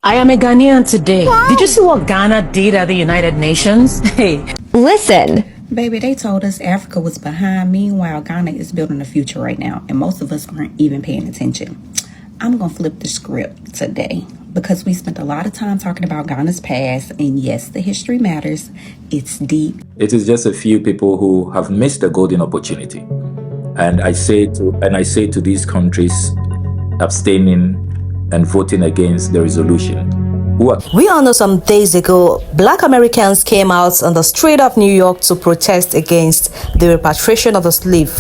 I am a Ghanaian today. Did you see what Ghana did at the United Nations? Hey, Listen. Baby, they told us Africa was behind. Meanwhile, Ghana is building a future right now, and most of us aren't even paying attention. I'm going to flip the script today because we spent a lot of time talking about Ghana's past, and yes, the history matters. It's deep. It is just a few people who have missed the golden opportunity. And I say to these countries abstaining and voting against the resolution. We all know some days ago, Black Americans came out on the street of New York to protest against the repatriation of the slave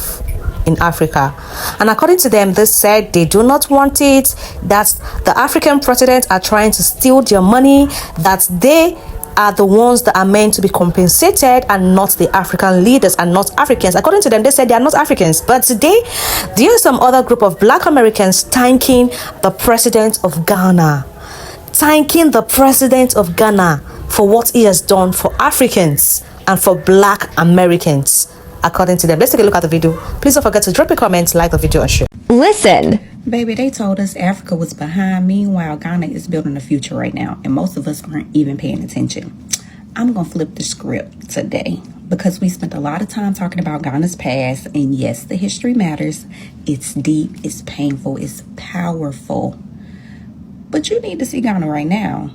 in Africa. And according to them, they said they do not want it, that the African presidents are trying to steal their money, that they are the ones that are meant to be compensated and not the African leaders and not Africans. According to them, they said they are not Africans. But today, there is some other group of Black Americans thanking the president of Ghana. Thanking the president of Ghana for what he has done for Africans and for Black Americans. According to them. Let's take a look at the video. Please don't forget to drop a comment, like the video, and share. Listen. Baby, they told us Africa was behind. Meanwhile, Ghana is building a future right now, and most of us aren't even paying attention. I'm going to flip the script today because we spent a lot of time talking about Ghana's past, and yes, the history matters. It's deep, it's painful, it's powerful. But you need to see Ghana right now.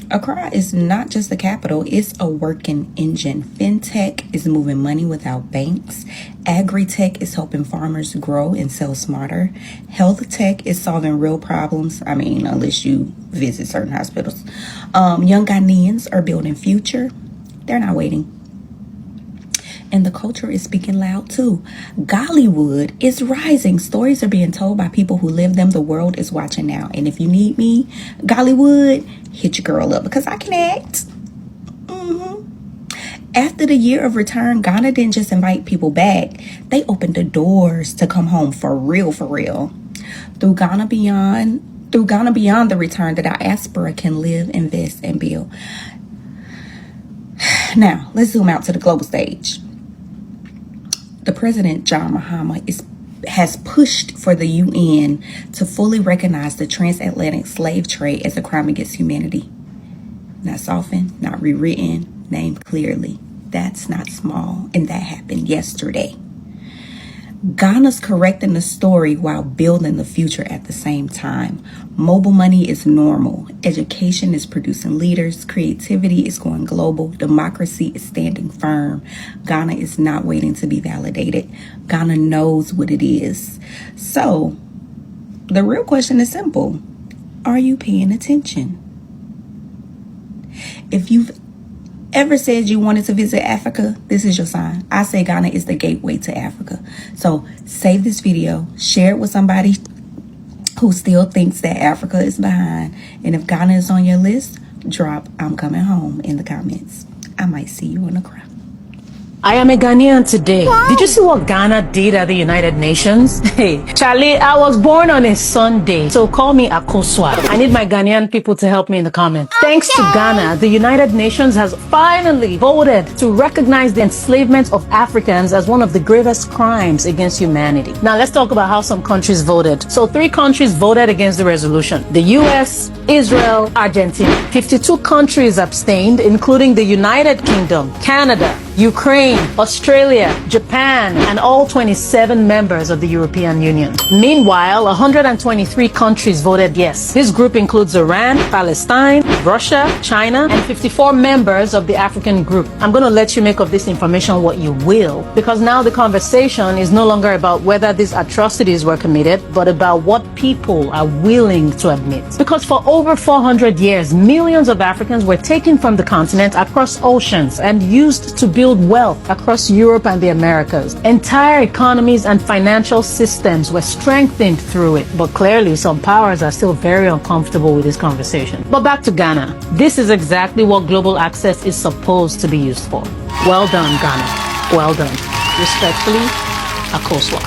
Accra is not just the capital, it's a working engine. Fintech is moving money without banks. Agri-tech is helping farmers grow and sell smarter. Health tech is solving real problems. I mean, unless you visit certain hospitals. Young Ghanaians are building future. They're not waiting. And the culture is speaking loud too. Gollywood is rising. Stories are being told by people who live them. The world is watching now. And if you need me, Gollywood, hit your girl up because I can act. After the year of return, Ghana didn't just invite people back. They opened the doors to come home for real, for real. Through Ghana Beyond the return, the diaspora can live, invest, and build. Now, let's zoom out to the global stage. The President, John Mahama, has pushed for the UN to fully recognize the transatlantic slave trade as a crime against humanity. Not softened, not rewritten, named clearly. That's not small, and that happened yesterday. Ghana's correcting the story while building the future at the same time. Mobile money is normal. Education is producing leaders. Creativity is going global. Democracy is standing firm. Ghana is not waiting to be validated. Ghana knows what it is. So, the real question is simple. Are you paying attention? If you've ever said you wanted to visit Africa, this is your sign. I say Ghana is the gateway to Africa. So save this video, share it with somebody who still thinks that Africa is behind. And if Ghana is on your list, drop "I'm coming home" in the comments. I might see you in the crowd. I am a Ghanaian today. Did you see what Ghana did at the United Nations? Hey, Charlie, I was born on a Sunday, so call me Akosua. I need my Ghanaian people to help me in the comments. Thanks to Ghana, the United Nations has finally voted to recognize the enslavement of Africans as one of the gravest crimes against humanity. Now let's talk about how some countries voted. So 3 countries voted against the resolution: the US, Israel, Argentina. 52 countries abstained, including the United Kingdom, Canada, Ukraine, Australia, Japan, and all 27 members of the European Union. Meanwhile, 123 countries voted yes. This group includes Iran, Palestine, Russia, China, and 54 members of the African group. I'm going to let you make of this information what you will, because now the conversation is no longer about whether these atrocities were committed, but about what people are willing to admit. Because for over 400 years, millions of Africans were taken from the continent across oceans and used to build wealth across Europe and the Americas. Entire economies and financial systems were strengthened through it, but clearly some powers are still very uncomfortable with this conversation. But back to Ghana. This is exactly what global access is supposed to be used for. Well done, Ghana. Well done. Respectfully, Akosua.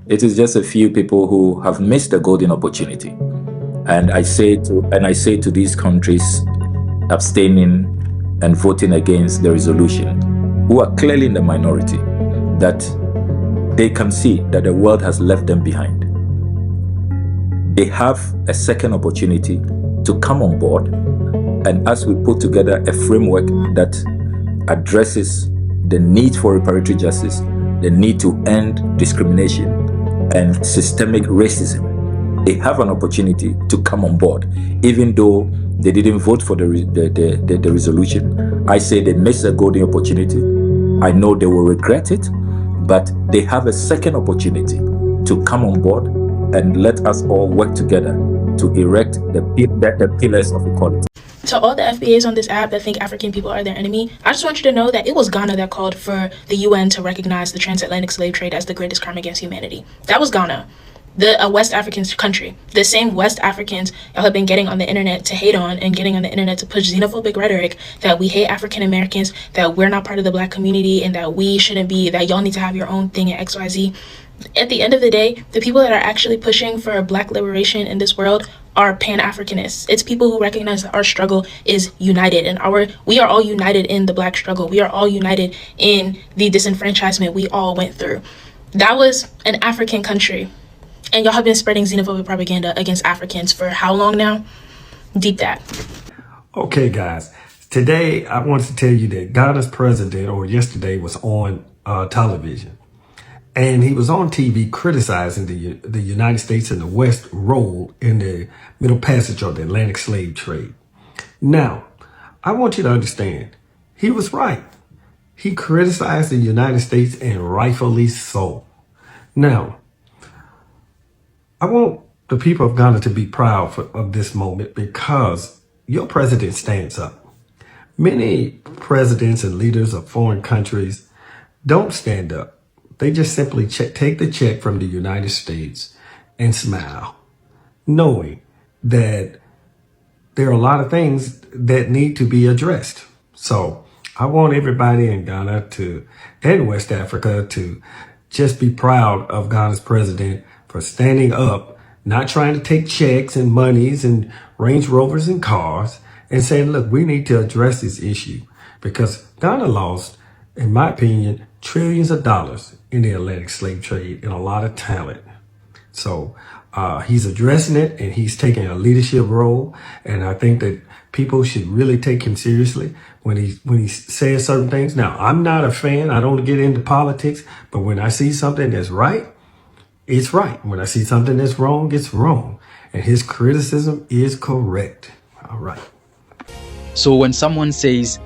It is just a few people who have missed the golden opportunity. And I say to these countries abstaining and voting against the resolution, who are clearly in the minority, that they can see that the world has left them behind. they have a second opportunity to come on board. And as we put together a framework that addresses the need for reparatory justice, the need to end discrimination and systemic racism, they have an opportunity to come on board, even though they didn't vote for the resolution. I say they missed a golden opportunity. I know they will regret it, but they have a second opportunity to come on board and let us all work together to erect the pillars of equality. To all the FBAs on this app that think African people are their enemy, I just want you to know that it was Ghana that called for the UN to recognize the transatlantic slave trade as the greatest crime against humanity. That was Ghana. A West African country. The same West Africans y'all have been getting on the internet to hate on and getting on the internet to push xenophobic rhetoric that we hate African Americans, that we're not part of the Black community, and that we shouldn't be, that y'all need to have your own thing at XYZ. At the end of the day, the people that are actually pushing for Black liberation in this world are Pan-Africanists. It's people who recognize that our struggle is united, and we are all united in the Black struggle. We are all united in the disenfranchisement we all went through. That was an African country. And y'all have been spreading xenophobic propaganda against Africans for how long now? Deep that. Okay, guys. Today, I want to tell you that Ghana's president, or yesterday, was on television. And he was on TV criticizing the United States and the West role in the Middle Passage of the Atlantic slave trade. Now, I want you to understand, he was right. He criticized the United States, and rightfully so. Now, I want the people of Ghana to be proud of this moment, because your president stands up. Many presidents and leaders of foreign countries don't stand up. They just simply take the check from the United States and smile, knowing that there are a lot of things that need to be addressed. So I want everybody in Ghana and West Africa to just be proud of Ghana's president for standing up, not trying to take checks and monies and Range Rovers and cars, and saying, look, we need to address this issue, because Ghana lost, in my opinion, trillions of dollars in the Atlantic slave trade and a lot of talent. So he's addressing it, and he's taking a leadership role. And I think that people should really take him seriously when he says certain things. Now, I'm not a fan. I don't get into politics, but when I see something that's right, it's right. When I see something that's wrong, it's wrong. And his criticism is correct. All right. So when someone says,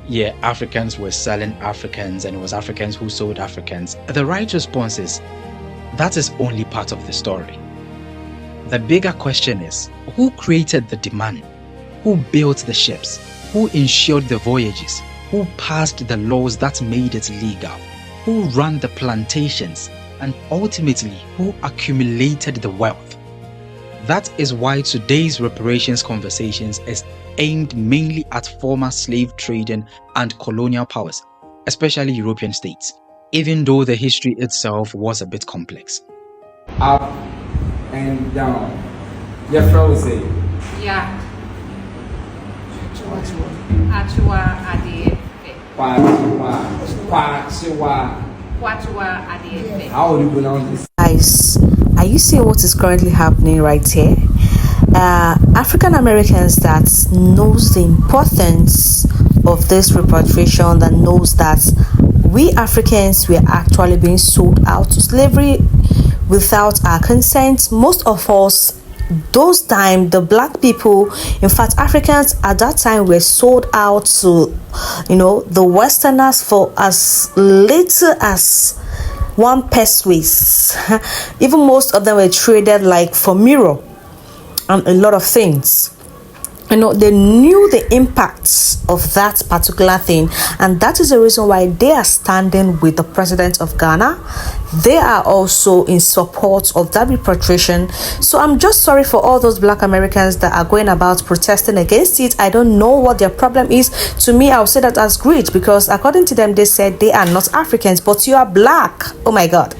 yeah, Africans were selling Africans and it was Africans who sold Africans, the right response is, that is only part of the story. The bigger question is, who created the demand? Who built the ships? Who insured the voyages? Who passed the laws that made it legal? Who ran the plantations? And ultimately, who accumulated the wealth? That is why today's reparations conversations is aimed mainly at former slave trading and colonial powers, especially European states, even though the history itself was a bit complex. Up and down. Your frozen. Yeah. Achua Adiefe. Wachua Adiefe. How would you pronounce this? Guys, are you seeing what is currently happening right here? African Americans that knows the importance of this repatriation, that knows that we Africans were actually being sold out to slavery without our consent. Most of us, those time, the black people, in fact Africans at that time, were sold out to the Westerners for as little as 1 pesos. Even most of them were traded like for mirror and a lot of things. They knew the impacts of that particular thing, and that is the reason why they are standing with the president of Ghana. They are also in support of that repatriation. So I'm just sorry for all those black Americans that are going about protesting against it. I don't know what their problem is. To me, I'll say that as great, because according to them, they said they are not Africans, but you are black. Oh my God.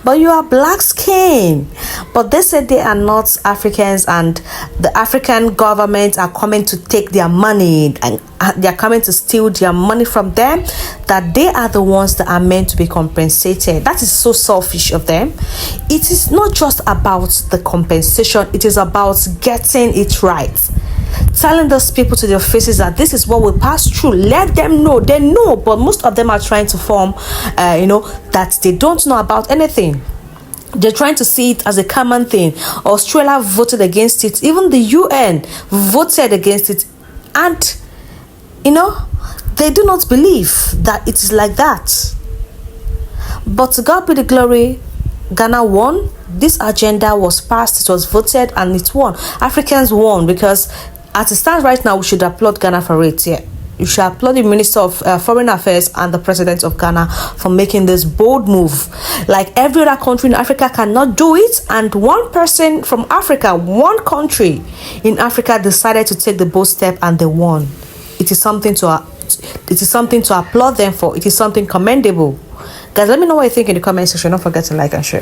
But you are black skin. But they said they are not Africans, and the African government are coming to take their money and they are coming to steal their money from them, that they are the ones that are meant to be compensated. That is so selfish of them. It is not just about the compensation, it is about getting it right. Telling those people to their faces that this is what we pass through. Let them know. They know, but most of them are trying to form, that they don't know about anything. They're trying to see it as a common thing. Australia voted against it. Even the UN voted against it. And, they do not believe that it is like that. But to God be the glory, Ghana won. This agenda was passed, it was voted, and it won. Africans won, because as it stands right now, we should applaud Ghana for it. Yeah. You should applaud the Minister of Foreign Affairs and the President of Ghana for making this bold move. Like every other country in Africa cannot do it, and one person from Africa, one country in Africa decided to take the bold step and they won. It is something to applaud them for. It is something commendable. Guys, let me know what you think in the comment section. Don't forget to like and share.